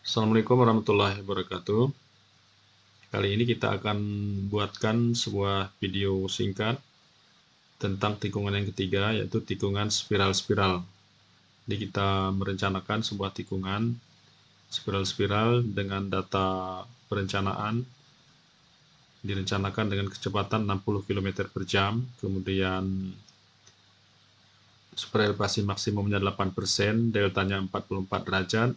Assalamualaikum warahmatullahi wabarakatuh. Kali ini kita akan buatkan sebuah video singkat tentang tikungan yang ketiga, yaitu tikungan spiral-spiral. Jadi kita merencanakan sebuah tikungan spiral-spiral dengan data perencanaan direncanakan dengan kecepatan 60 km per jam, kemudian super elevasi maksimumnya 8%, deltanya 44 derajat,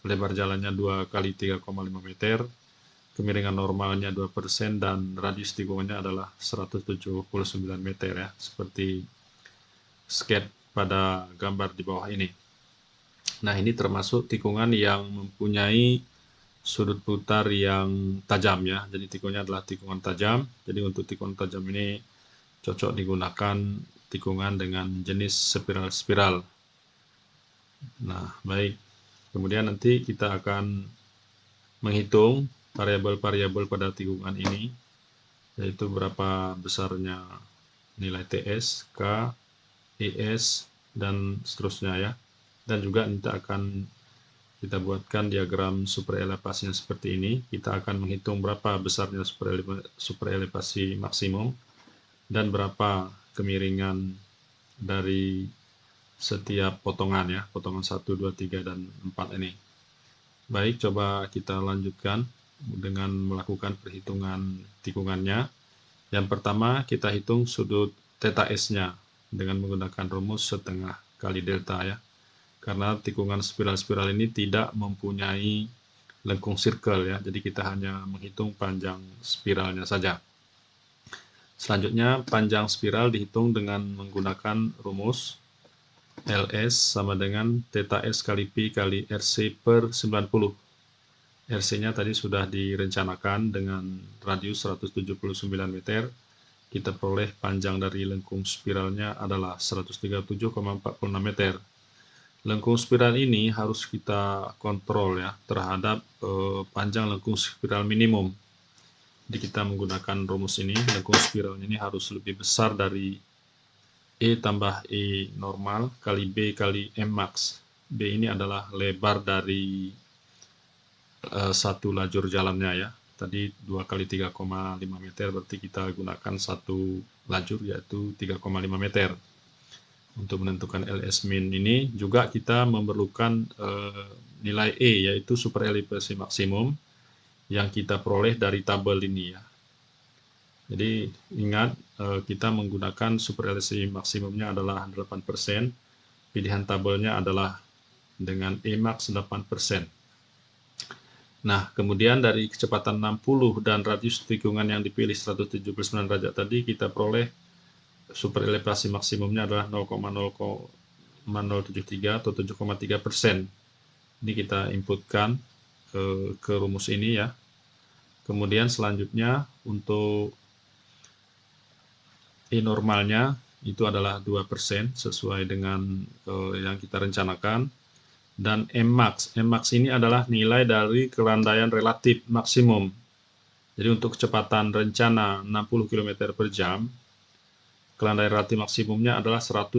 lebar jalannya 2 kali 3,5 meter, kemiringan normalnya 2%, dan radius tikungannya adalah 179 meter ya, seperti sketch pada gambar di bawah ini. Nah, ini termasuk tikungan yang mempunyai sudut putar yang tajam ya. Jadi tikungannya adalah tikungan tajam. Jadi untuk tikungan tajam ini cocok digunakan tikungan dengan jenis spiral-spiral. Nah, baik. Kemudian nanti kita akan menghitung variabel-variabel pada tikungan ini, yaitu berapa besarnya nilai TS, K, ES, dan seterusnya ya. Dan juga nanti akan kita buatkan diagram super elevasinya seperti ini. Kita akan menghitung berapa besarnya super elevasi maksimum dan berapa kemiringan dari setiap potongan ya, potongan 1, 2, 3, dan 4 ini. Baik, coba kita lanjutkan dengan melakukan perhitungan tikungannya. Yang pertama, kita hitung sudut theta S-nya dengan menggunakan rumus setengah kali delta ya. Karena tikungan spiral-spiral ini tidak mempunyai lengkung circle ya, jadi kita hanya menghitung panjang spiralnya saja. Selanjutnya, panjang spiral dihitung dengan menggunakan rumus LS sama dengan theta S kali Pi kali RC per 90. RC-nya tadi sudah direncanakan dengan radius 179 meter. Kita peroleh panjang dari lengkung spiralnya adalah 137,46 meter. Lengkung spiral ini harus kita kontrol ya terhadap panjang lengkung spiral minimum. Jadi kita menggunakan rumus ini, lengkung spiralnya ini harus lebih besar dari E tambah E normal kali B kali M max. B ini adalah lebar dari satu lajur jalannya ya. Tadi 2 kali 3,5 meter, berarti kita gunakan satu lajur yaitu 3,5 meter. Untuk menentukan LS min ini juga kita memerlukan nilai E, yaitu super elevasi maksimum yang kita peroleh dari tabel ini ya. Jadi ingat, kita menggunakan super elevasi maksimumnya adalah 8%, pilihan tabelnya adalah dengan E max 8%. Nah, kemudian dari kecepatan 60 dan radius tikungan yang dipilih 179 derajat tadi, kita peroleh super elevasi maksimumnya adalah 0,073 atau 7,3%. Ini kita inputkan ke rumus ini ya. Kemudian selanjutnya untuk E normalnya itu adalah 2% sesuai dengan yang kita rencanakan. Dan M-max. M-max ini adalah nilai dari kelandaian relatif maksimum. Jadi untuk kecepatan rencana 60 km per jam, kelandaian relatif maksimumnya adalah 100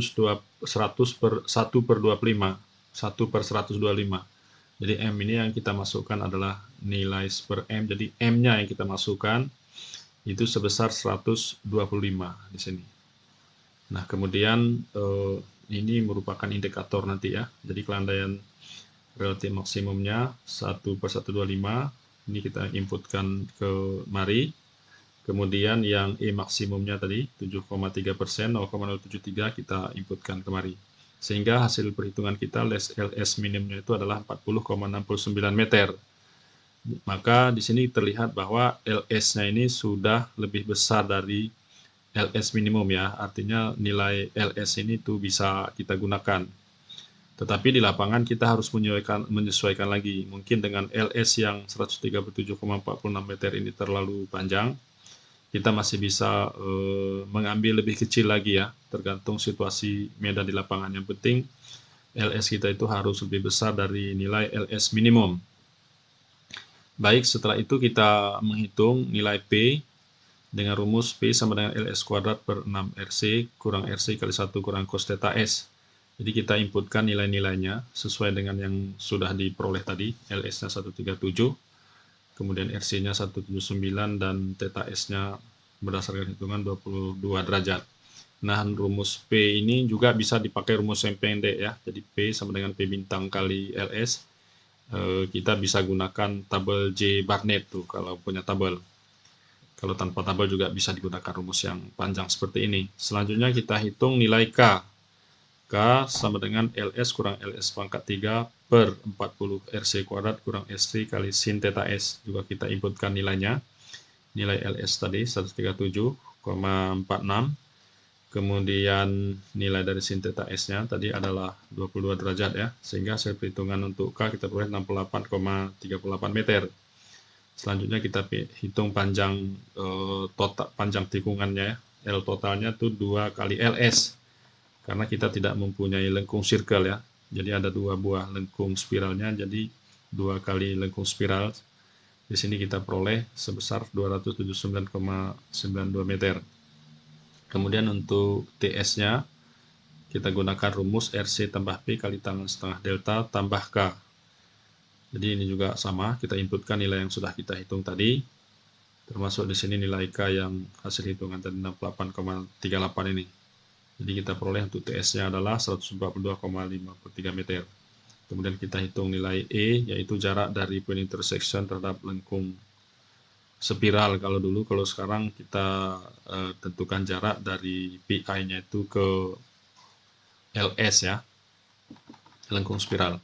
per 1 per 25. 1 per 125. Jadi M ini yang kita masukkan adalah nilai per M. Jadi M-nya yang kita masukkan itu sebesar 125 di sini. Nah, kemudian ini merupakan indikator nanti ya. Jadi kelandaian relatif maksimumnya 1 per 125. Ini kita inputkan ke mari. Kemudian yang E maksimumnya tadi 7,3%, 0,073 kita inputkan kemari. Sehingga hasil perhitungan kita LS minimumnya itu adalah 40,69 meter. Maka di sini terlihat bahwa LS-nya ini sudah lebih besar dari LS minimum ya. Artinya nilai LS ini tuh bisa kita gunakan. Tetapi di lapangan kita harus menyesuaikan lagi. Mungkin dengan LS yang 137,46 meter ini terlalu panjang, kita masih bisa mengambil lebih kecil lagi ya, tergantung situasi medan di lapangan. Yang penting LS kita itu harus lebih besar dari nilai LS minimum. Baik, setelah itu kita menghitung nilai P dengan rumus P sama dengan LS kuadrat per 6 RC kurang RC kali 1 kurang cos theta S. Jadi kita inputkan nilai-nilainya sesuai dengan yang sudah diperoleh tadi, LS-nya 137, kemudian RC-nya 179, dan theta S-nya berdasarkan hitungan 22 derajat. Nah, rumus P ini juga bisa dipakai rumus yang pendek ya. Jadi P sama dengan P bintang kali LS. Kita bisa gunakan tabel J Barnett tuh kalau punya tabel. Kalau tanpa tabel juga bisa digunakan rumus yang panjang seperti ini. Selanjutnya kita hitung nilai K. K sama dengan LS kurang LS pangkat 3 per 40 RC kuadrat kurang ST kali sin theta S. Juga kita inputkan nilainya. Nilai LS tadi 137,46. Kemudian nilai dari sin theta S-nya tadi adalah 22 derajat ya. Sehingga hasil perhitungan untuk K kita peroleh 68,38 meter. Selanjutnya kita hitung panjang total panjang tikungannya ya. L totalnya itu 2 kali LS. Karena kita tidak mempunyai lengkung circle ya. Jadi ada 2 buah lengkung spiralnya, jadi 2 kali lengkung spiral. Di sini kita peroleh sebesar 279,92 meter. Kemudian untuk TS-nya kita gunakan rumus RC tambah P kali tangan setengah delta tambah K. Jadi ini juga sama, kita inputkan nilai yang sudah kita hitung tadi, termasuk di sini nilai K yang hasil hitungan tadi 68,38 ini. Jadi kita peroleh untuk TS-nya adalah 142,53 meter. Kemudian kita hitung nilai E, yaitu jarak dari point intersection terhadap lengkung spiral kalau dulu. Kalau sekarang kita tentukan jarak dari PI-nya itu ke LS ya, lengkung spiral.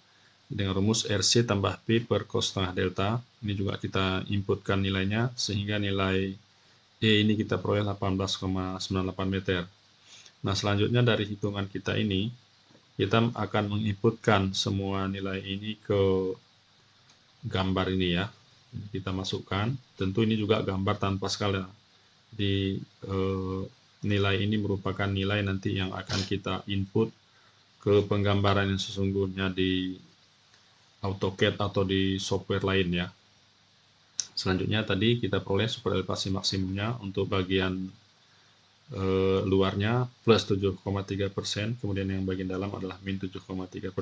Dengan rumus RC tambah P per cos setengah delta, ini juga kita inputkan nilainya, sehingga nilai E ini kita peroleh 18,98 meter. Nah, selanjutnya dari hitungan kita ini, kita akan menginputkan semua nilai ini ke gambar ini ya. Kita masukkan, tentu ini juga gambar tanpa skala. Di nilai ini merupakan nilai nanti yang akan kita input ke penggambaran yang sesungguhnya di AutoCAD atau di software lain ya. Selanjutnya tadi kita peroleh super elevasi maksimumnya untuk bagian luarnya plus 7,3%, kemudian yang bagian dalam adalah min 7,3%.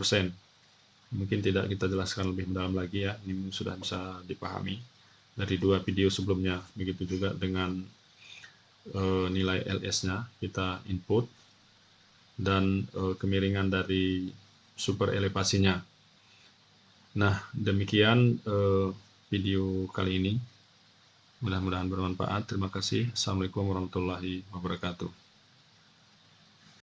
Mungkin tidak kita jelaskan lebih mendalam lagi ya, ini sudah bisa dipahami dari 2 video sebelumnya. Begitu juga dengan nilai LS-nya kita input, dan kemiringan dari super elevasinya. Nah, demikian video kali ini. Mudah-mudahan bermanfaat. Terima kasih. Assalamualaikum warahmatullahi wabarakatuh.